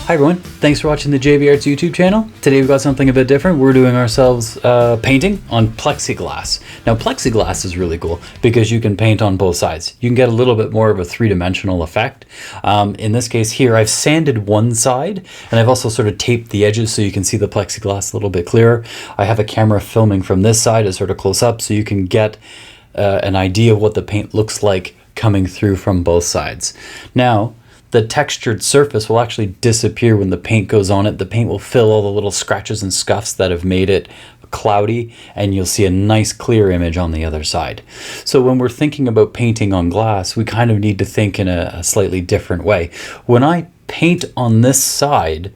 Hi everyone, thanks for watching the JB Arts YouTube channel. Today we've got something a bit different. We're doing ourselves painting on plexiglass. Now plexiglass is really cool because you can paint on both sides. You can get a little bit more of a three-dimensional effect. In this case here, I've sanded one side and I've also sort of taped the edges so you can see the plexiglass a little bit clearer. I have a camera filming from this side as sort of close up so you can get an idea of what the paint looks like coming through from both sides. Now, the textured surface will actually disappear when the paint goes on it. The paint will fill all the little scratches and scuffs that have made it cloudy, and you'll see a nice clear image on the other side. So when we're thinking about painting on glass, we kind of need to think in a slightly different way. When I paint on this side,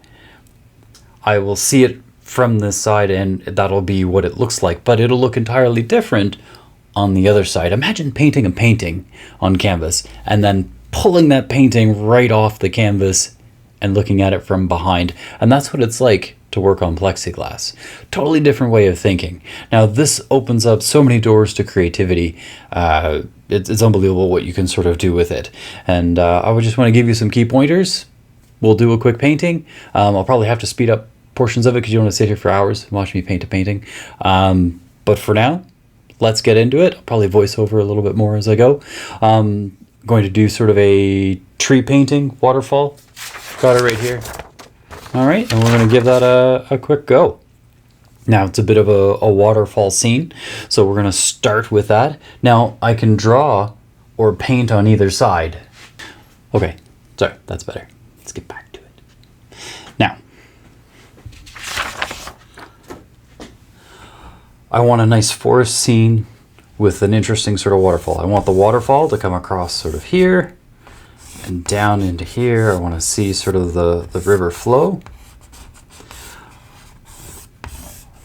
I will see it from this side and that'll be what it looks like, but it'll look entirely different on the other side. Imagine painting a painting on canvas and then pulling that painting right off the canvas and looking at it from behind. And that's what it's like to work on plexiglass. Totally different way of thinking. Now this opens up so many doors to creativity. It's unbelievable what you can sort of do with it. And I would just want to give you some key pointers. We'll do a quick painting. I'll probably have to speed up portions of it because you don't want to sit here for hours and watch me paint a painting. But for now, let's get into it. I'll probably voice over a little bit more as I go. Going to do sort of a tree painting, waterfall. Got it right here. All right, and we're going to give that a quick go. Now it's a bit of a waterfall scene, so we're going to start with that. Now I can draw or paint on either side. Okay, sorry, that's better. Let's get back to it. Now, I want a nice forest scene with an interesting sort of waterfall. I want the waterfall to come across sort of here and down into here. I want to see sort of the river flow.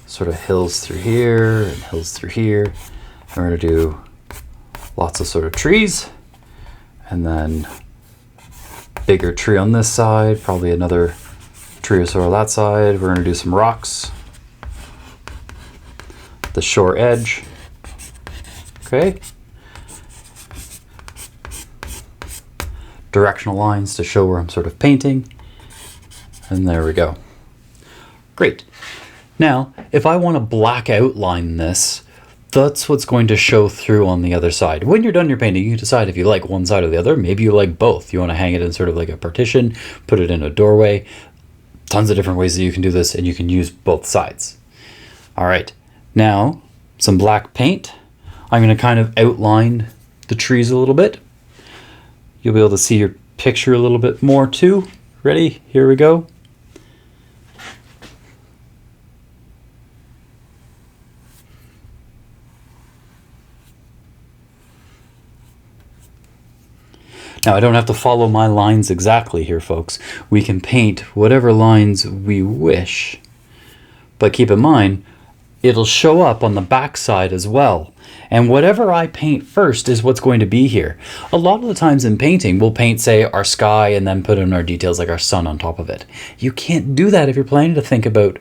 Sort of hills through here and hills through here. And we're going to do lots of sort of trees and then bigger tree on this side, probably another tree or so on that side. We're going to do some rocks. The shore edge. Okay. Directional lines to show where I'm sort of painting. And there we go. Great. Now, if I want to black outline this, that's what's going to show through on the other side. When you're done your painting, you decide if you like one side or the other. Maybe you like both. You want to hang it in sort of like a partition, put it in a doorway. Tons of different ways that you can do this, and you can use both sides. All right. Now, some black paint. I'm going to kind of outline the trees a little bit. You'll be able to see your picture a little bit more too. Ready? Here we go. Now I don't have to follow my lines exactly here, folks. We can paint whatever lines we wish, but keep in mind, it'll show up on the back side as well. And whatever I paint first is what's going to be here. A lot of the times in painting, we'll paint, say, our sky and then put in our details like our sun on top of it. You can't do that if you're planning to think about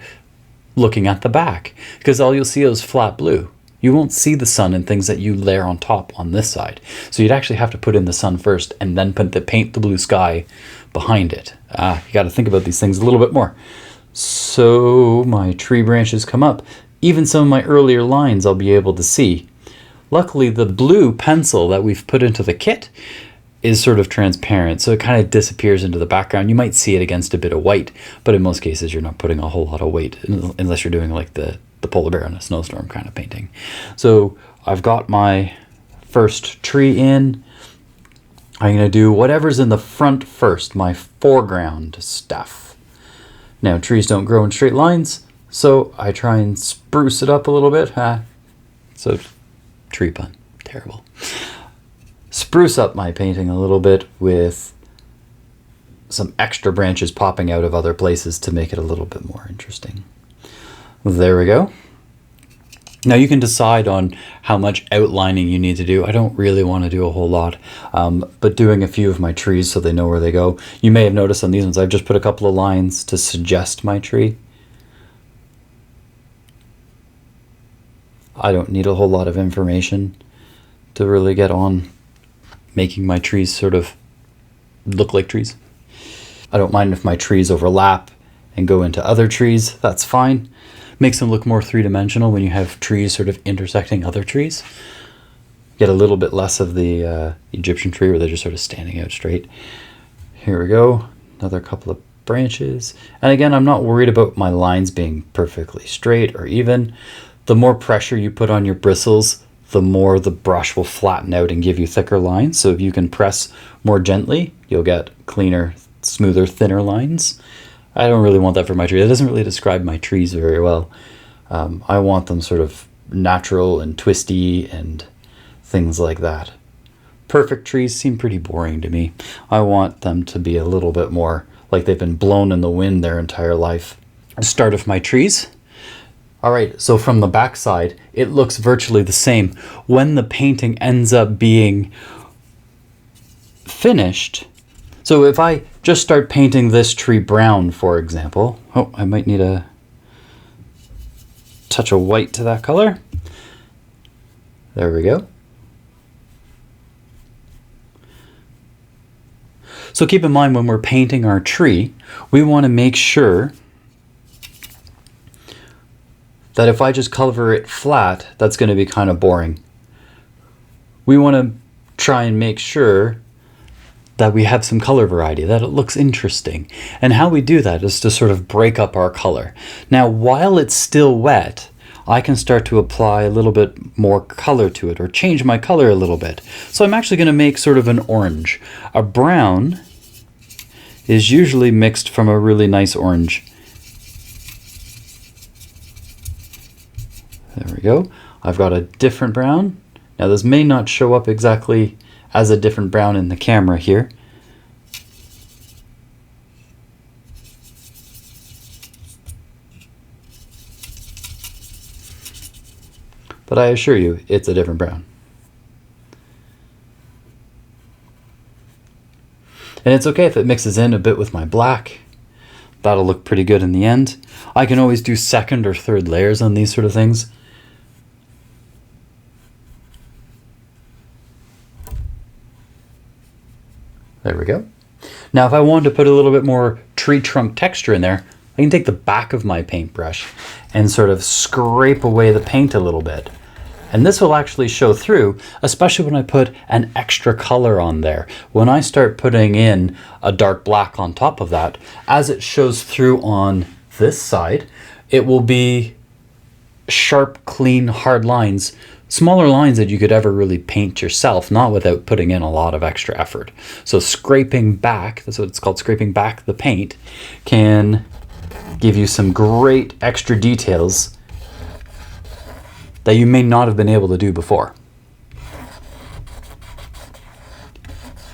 looking at the back, because all you'll see is flat blue. You won't see the sun and things that you layer on top on this side. So you'd actually have to put in the sun first and then paint the blue sky behind it. You got to think about these things a little bit more. So my tree branches come up. Even some of my earlier lines I'll be able to see. Luckily, the blue pencil that we've put into the kit is sort of transparent, so it kind of disappears into the background. You might see it against a bit of white, but in most cases you're not putting a whole lot of weight unless you're doing like the polar bear in a snowstorm kind of painting. So I've got my first tree in. I'm going to do whatever's in the front first, my foreground stuff. Now, trees don't grow in straight lines, so I try and spruce it up a little bit. So, tree pun. Terrible. Spruce up my painting a little bit with some extra branches popping out of other places to make it a little bit more interesting. There we go. Now you can decide on how much outlining you need to do. I don't really want to do a whole lot, but doing a few of my trees so they know where they go. You may have noticed on these ones, I've just put a couple of lines to suggest my tree. I don't need a whole lot of information to really get on making my trees sort of look like trees. I don't mind if my trees overlap and go into other trees, that's fine. Makes them look more three-dimensional when you have trees sort of intersecting other trees. Get a little bit less of the Egyptian tree where they're just sort of standing out straight. Here we go, another couple of branches. And again, I'm not worried about my lines being perfectly straight or even. The more pressure you put on your bristles, the more the brush will flatten out and give you thicker lines. So if you can press more gently, you'll get cleaner, smoother, thinner lines. I don't really want that for my tree. It doesn't really describe my trees very well. I want them sort of natural and twisty and things like that. Perfect trees seem pretty boring to me. I want them to be a little bit more like they've been blown in the wind their entire life. Start of my trees. All right, so from the back side, it looks virtually the same. When the painting ends up being finished, so if I just start painting this tree brown, for example, oh, I might need a touch of white to that color. There we go. So keep in mind when we're painting our tree, we want to make sure that if I just cover it flat, that's going to be kind of boring. We want to try and make sure that we have some color variety, that it looks interesting. And how we do that is to sort of break up our color. Now, while it's still wet, I can start to apply a little bit more color to it or change my color a little bit. So I'm actually going to make sort of an orange. A brown is usually mixed from a really nice orange. There we go. I've got a different brown. Now this may not show up exactly as a different brown in the camera here. But I assure you, it's a different brown. And it's okay if it mixes in a bit with my black. That'll look pretty good in the end. I can always do second or third layers on these sort of things. There we go. Now if I wanted to put a little bit more tree trunk texture in there, I can take the back of my paintbrush and sort of scrape away the paint a little bit. And this will actually show through, especially when I put an extra color on there. When I start putting in a dark black on top of that, as it shows through on this side, it will be sharp, clean, hard lines, smaller lines that you could ever really paint yourself, not without putting in a lot of extra effort. So scraping back, that's what it's called, scraping back the paint, can give you some great extra details that you may not have been able to do before.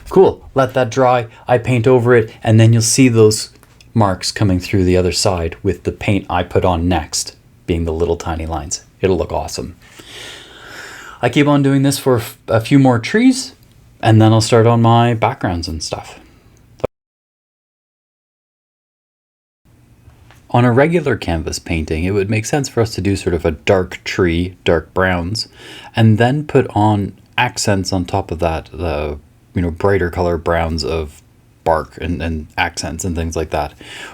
Cool, let that dry, I paint over it, and then you'll see those marks coming through the other side with the paint I put on next, being the little tiny lines. It'll look awesome. I keep on doing this for a few more trees, and then I'll start on my backgrounds and stuff. On a regular canvas painting, it would make sense for us to do sort of a dark tree, dark browns, and then put on accents on top of that, the brighter color browns of bark and accents and things like that.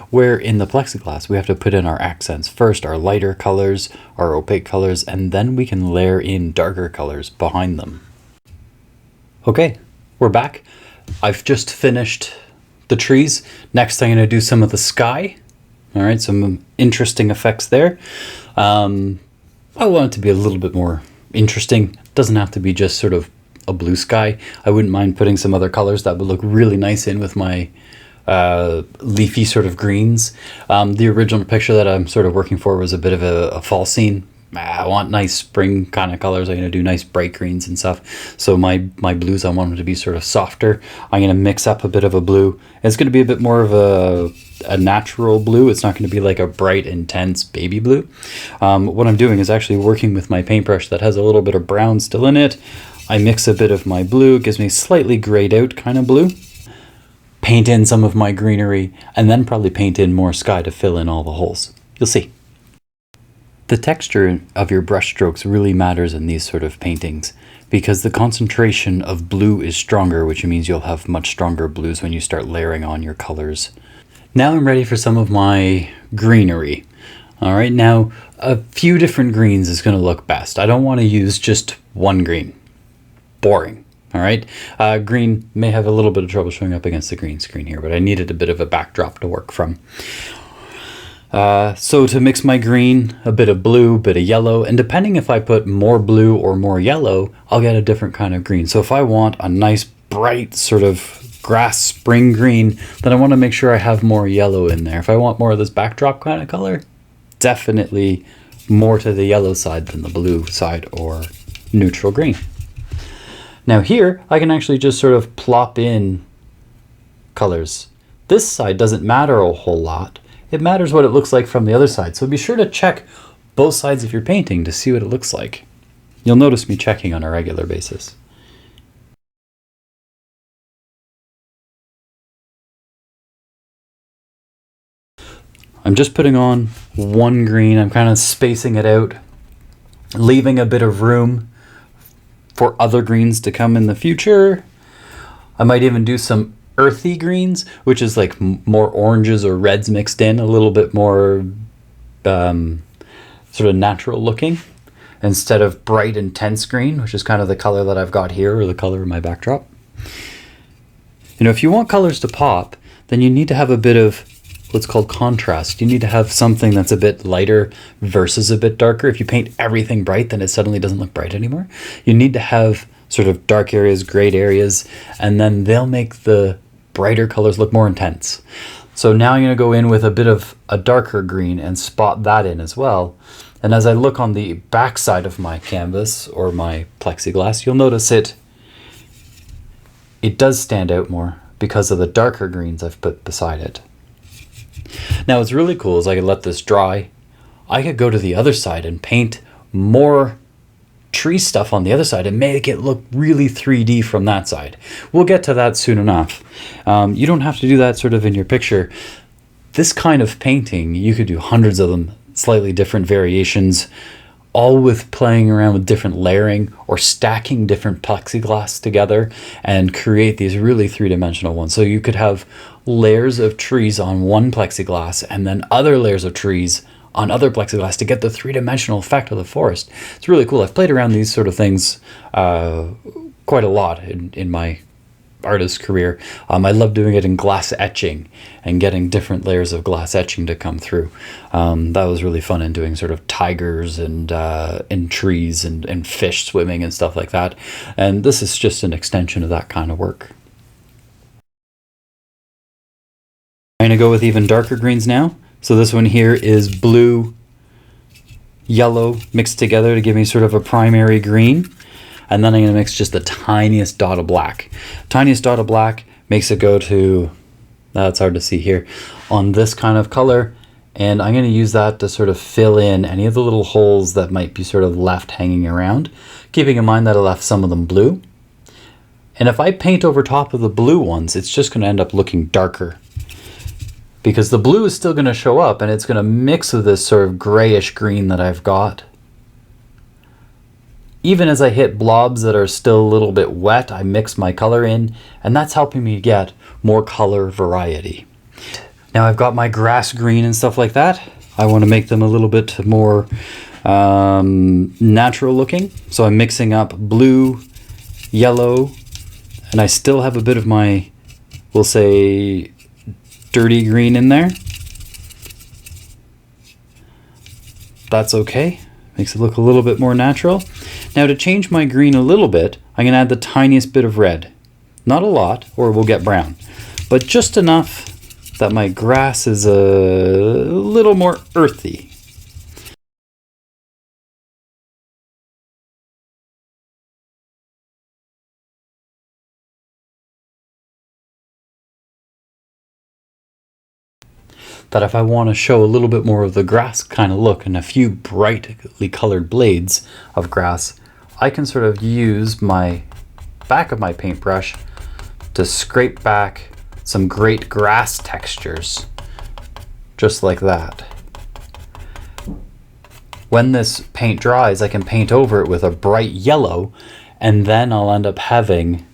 Where in the plexiglass, we have to put in our accents first, our lighter colors, our opaque colors, and then we can layer in darker colors behind them. Okay, we're back. I've just finished the trees. Next, I'm going to do some of the sky. All right, some interesting effects there. I want it to be a little bit more interesting. It doesn't have to be just sort of a blue sky. I wouldn't mind putting some other colors that would look really nice in with my leafy sort of greens. The original picture that I'm sort of working for was a bit of a fall scene. I want nice spring kind of colors. I'm going to do nice bright greens and stuff. So my blues, I want them to be sort of softer. I'm going to mix up a bit of a blue. It's going to be a bit more of a natural blue. It's not going to be like a bright, intense baby blue. What I'm doing is actually working with my paintbrush that has a little bit of brown still in it. I mix a bit of my blue. It gives me slightly grayed out kind of blue. Paint in some of my greenery, and then probably paint in more sky to fill in all the holes. You'll see. The texture of your brush strokes really matters in these sort of paintings because the concentration of blue is stronger, which means you'll have much stronger blues when you start layering on your colors Now I'm ready for some of my greenery. All right, now a few different greens is going to look best. I don't want to use just one green. Boring. All right, green may have a little bit of trouble showing up against the green screen here, but I needed a bit of a backdrop to work from. So to mix my green, a bit of blue, bit of yellow, and depending if I put more blue or more yellow, I'll get a different kind of green. So if I want a nice bright sort of grass spring green, then I want to make sure I have more yellow in there. If I want more of this backdrop kind of color, definitely more to the yellow side than the blue side or neutral green. Now here, I can actually just sort of plop in colors. This side doesn't matter a whole lot. It matters what it looks like from the other side. So be sure to check both sides of your painting to see what it looks like. You'll notice me checking on a regular basis. I'm just putting on one green. I'm kind of spacing it out, leaving a bit of room for other greens to come in the future. I might even do some earthy greens, which is like more oranges or reds mixed in, a little bit more sort of natural looking, instead of bright intense green, which is kind of the color that I've got here, or the color of my backdrop. You know, if you want colors to pop, then you need to have a bit of what's called contrast. You need to have something that's a bit lighter versus a bit darker. If you paint everything bright, then it suddenly doesn't look bright anymore. You need to have sort of dark areas, gray areas, and then they'll make the brighter colors look more intense. So now I'm going to go in with a bit of a darker green and spot that in as well. And as I look on the back side of my canvas or my plexiglass, you'll notice it does stand out more because of the darker greens I've put beside it. Now what's really cool is I could let this dry. I could go to the other side and paint more tree stuff on the other side and make it look really 3D from that side. We'll get to that soon enough. You don't have to do that sort of in your picture. This kind of painting, you could do hundreds of them, slightly different variations, all with playing around with different layering or stacking different plexiglass together and create these really three-dimensional ones. So you could have layers of trees on one plexiglass and then other layers of trees on other plexiglass to get the three-dimensional effect of the forest. It's really cool. I've played around these sort of things quite a lot in my artist career. I love doing it in glass etching and getting different layers of glass etching to come through. That was really fun in doing sort of tigers and trees and fish swimming and stuff like that. And this is just an extension of that kind of work. I'm going to go with even darker greens now. So this one here is blue, yellow mixed together to give me sort of a primary green. And then I'm going to mix just the tiniest dot of black. Tiniest dot of black makes it go to, it's hard to see here, on this kind of color. And I'm going to use that to sort of fill in any of the little holes that might be sort of left hanging around, keeping in mind that I left some of them blue. And if I paint over top of the blue ones, it's just going to end up looking darker, because the blue is still going to show up and it's going to mix with this sort of grayish green that I've got. Even as I hit blobs that are still a little bit wet, I mix my color in, and that's helping me get more color variety. Now I've got my grass green and stuff like that. I want to make them a little bit more natural looking. So I'm mixing up blue, yellow, and I still have a bit of my, we'll say, dirty green in there. That's okay. Makes it look a little bit more natural. Now to change my green a little bit, I'm going to add the tiniest bit of red. Not a lot, or we'll get brown, but just enough that my grass is a little more earthy. That if I want to show a little bit more of the grass kind of look and a few brightly colored blades of grass, I can sort of use my back of my paintbrush to scrape back some great grass textures, just like that. When this paint dries, I can paint over it with a bright yellow, and then I'll end up having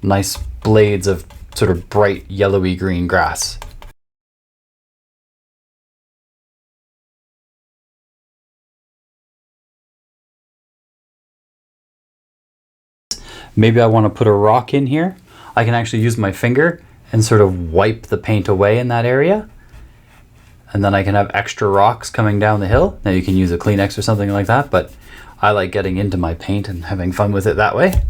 nice blades of sort of bright yellowy green grass. maybe I want to put a rock in here, I can actually use my finger and sort of wipe the paint away in that area. And then I can have extra rocks coming down the hill. Now you can use a Kleenex or something like that, but I like getting into my paint and having fun with it that way.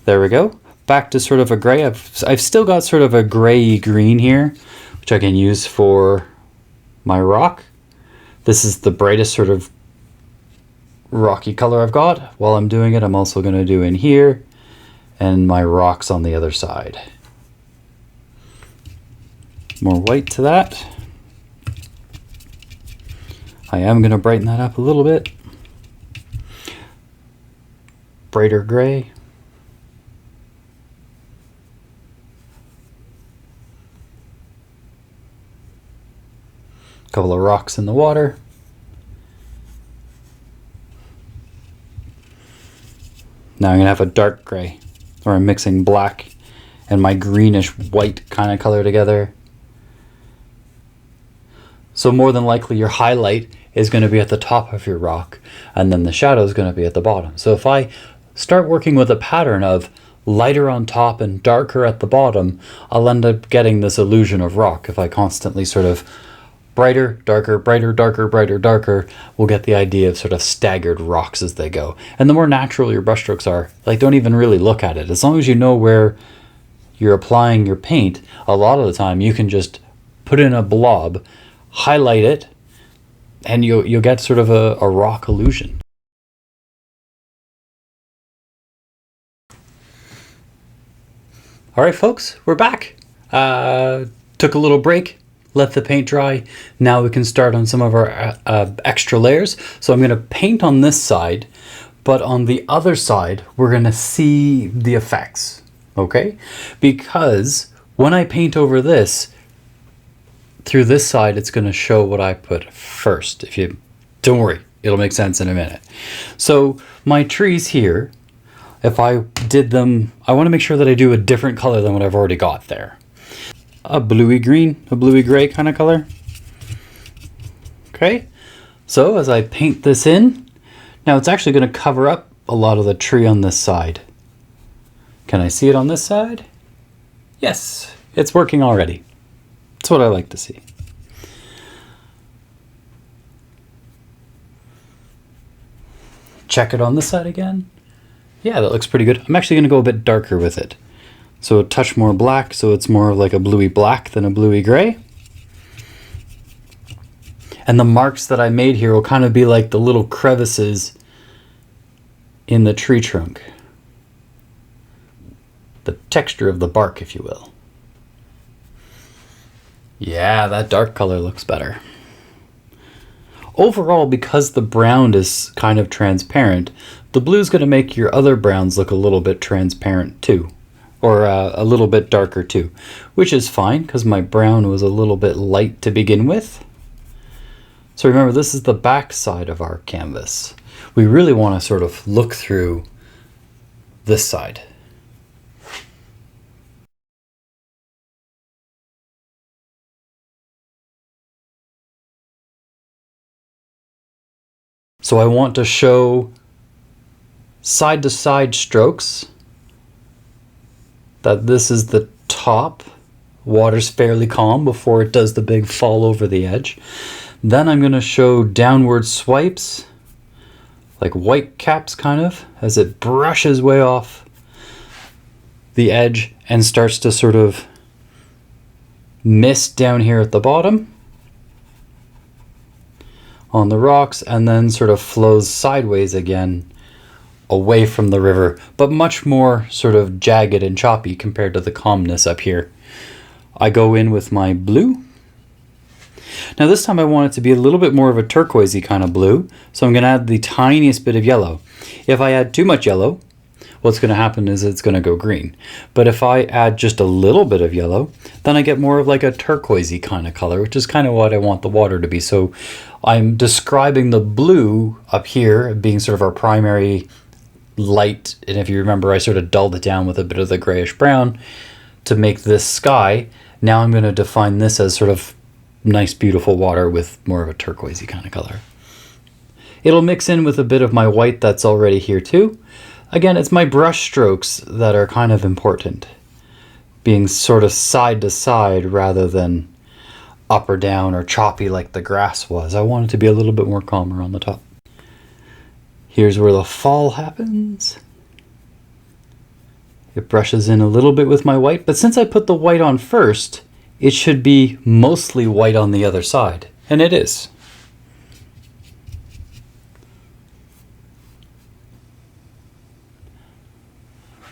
There we go. Back to sort of a gray. I've still got sort of a gray green here, which I can use for my rock. This is the brightest sort of rocky color I've got. While I'm doing it, I'm also going to do in here and my rocks on the other side. More white to that. I am going to brighten that up a little bit. Brighter gray. Couple of rocks in the water. Now I'm going to have a dark gray, or I'm mixing black and my greenish white kind of color together. So more than likely your highlight is going to be at the top of your rock, and then the shadow is going to be at the bottom. So if I start working with a pattern of lighter on top and darker at the bottom, I'll end up getting this illusion of rock. If I constantly sort of brighter, darker, brighter, darker, brighter, darker, we'll get the idea of sort of staggered rocks as they go. And the more natural your brushstrokes are, like, don't even really look at it. As long as you know where you're applying your paint, a lot of the time you can just put in a blob, highlight it, and you'll get sort of a rock illusion. All right, folks, we're back. Took a little break, let the paint dry. Now we can start on some of our extra layers. So I'm going to paint on this side, but on the other side, we're going to see the effects, okay? Because when I paint over this, through this side, it's going to show what I put first. If you don't worry, it'll make sense in a minute. So my trees here, if I did them, I want to make sure that I do a different color than what I've already got there. A bluey green, a bluey gray kind of color. Okay, so as I paint this in, now it's actually going to cover up a lot of the tree on this side. Can I see it on this side? Yes, it's working already. That's what I like to see. Check it on this side again. Yeah, that looks pretty good. I'm actually going to go a bit darker with it. So a touch more black, so it's more like a bluey black than a bluey gray. And the marks that I made here will kind of be like the little crevices in the tree trunk. The texture of the bark, if you will. Yeah, that dark color looks better. Overall, because the brown is kind of transparent, the blue is going to make your other browns look a little bit transparent too. Or a little bit darker too. Which is fine, because my brown was a little bit light to begin with. So remember, this is the back side of our canvas. We really want to sort of look through this side. So I want to show side-to-side strokes, that this is the top, water's fairly calm before it does the big fall over the edge. Then I'm going to show downward swipes, like white caps kind of, as it brushes way off the edge and starts to sort of mist down here at the bottom on the rocks, and then sort of flows sideways again away from the river, but much more sort of jagged and choppy compared to the calmness up here. I go in with my blue. Now this time I want it to be a little bit more of a turquoisey kind of blue, so I'm going to add the tiniest bit of yellow. If I add too much yellow, what's going to happen is it's going to go green. But if I add just a little bit of yellow, then I get more of like a turquoisey kind of color, which is kind of what I want the water to be. So I'm describing the blue up here being sort of our primary light, and if you remember, I sort of dulled it down with a bit of the grayish brown to make this sky. Now I'm going to define this as sort of nice, beautiful water with more of a turquoisey kind of color. It'll mix in with a bit of my white that's already here too. Again, it's my brush strokes that are kind of important. Being sort of side to side rather than up or down or choppy like the grass was. I want it to be a little bit more calmer on the top. Here's where the fall happens. It brushes in a little bit with my white, but since I put the white on first, it should be mostly white on the other side, and it is.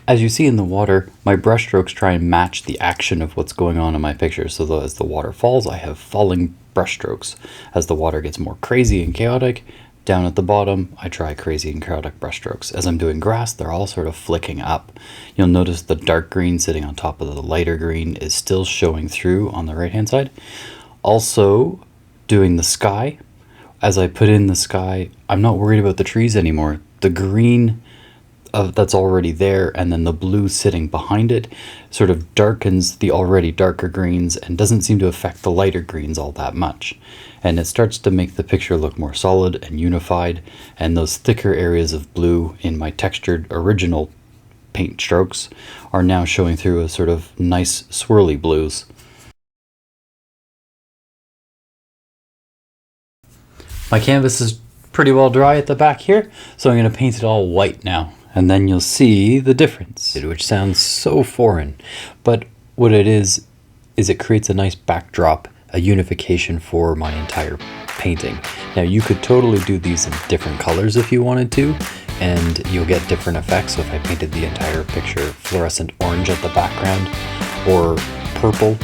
As you see in the water, my brush strokes try and match the action of what's going on in my picture. So as the water falls, I have falling brush strokes. As the water gets more crazy and chaotic, down at the bottom, I try crazy and chaotic brush strokes. As I'm doing grass, they're all sort of flicking up. You'll notice the dark green sitting on top of the lighter green is still showing through on the right-hand side. Also, doing the sky. As I put in the sky, I'm not worried about the trees anymore. The green that's already there, and then the blue sitting behind it sort of darkens the already darker greens and doesn't seem to affect the lighter greens all that much. And it starts to make the picture look more solid and unified, and those thicker areas of blue in my textured original paint strokes are now showing through as sort of nice swirly blues. My canvas is pretty well dry at the back here, so I'm going to paint it all white now. And then you'll see the difference, which sounds so foreign. But what it is it creates a nice backdrop, a unification for my entire painting. Now you could totally do these in different colors if you wanted to, and you'll get different effects. So if I painted the entire picture fluorescent orange at the background or purple,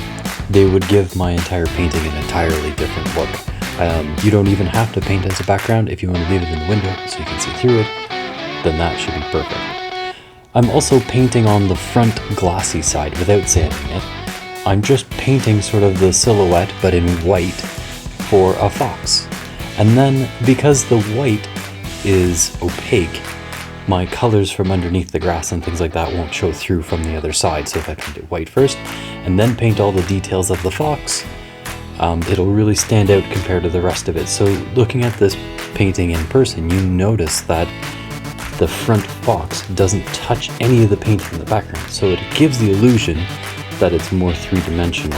they would give my entire painting an entirely different look. You don't even have to paint as a background. If you want to leave it in the window so you can see through it, then that should be perfect. I'm also painting on the front glassy side without sanding it. I'm just painting sort of the silhouette but in white for a fox. And then because the white is opaque, my colors from underneath the grass and things like that won't show through from the other side. So if I paint it white first and then paint all the details of the fox, it'll really stand out compared to the rest of it. So looking at this painting in person, you notice that the front fox doesn't touch any of the paint in the background. So it gives the illusion that it's more three-dimensional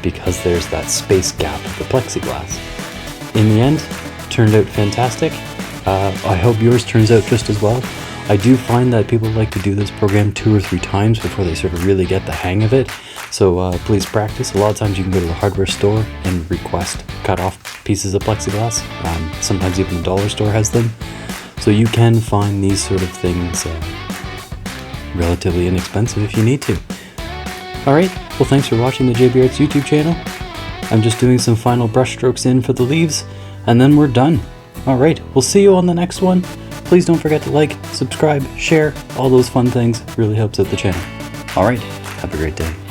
because there's that space gap of the plexiglass. In the end, turned out fantastic. I hope yours turns out just as well. I do find that people like to do this program 2 or 3 times before they sort of really get the hang of it. So please practice. A lot of times you can go to the hardware store and request cut off pieces of plexiglass. Sometimes even the dollar store has them. So you can find these sort of things relatively inexpensive if you need to. Alright, well thanks for watching the JB Arts YouTube channel. I'm just doing some final brush strokes in for the leaves, and then we're done. Alright, we'll see you on the next one. Please don't forget to like, subscribe, share, all those fun things. Really helps out the channel. Alright, have a great day.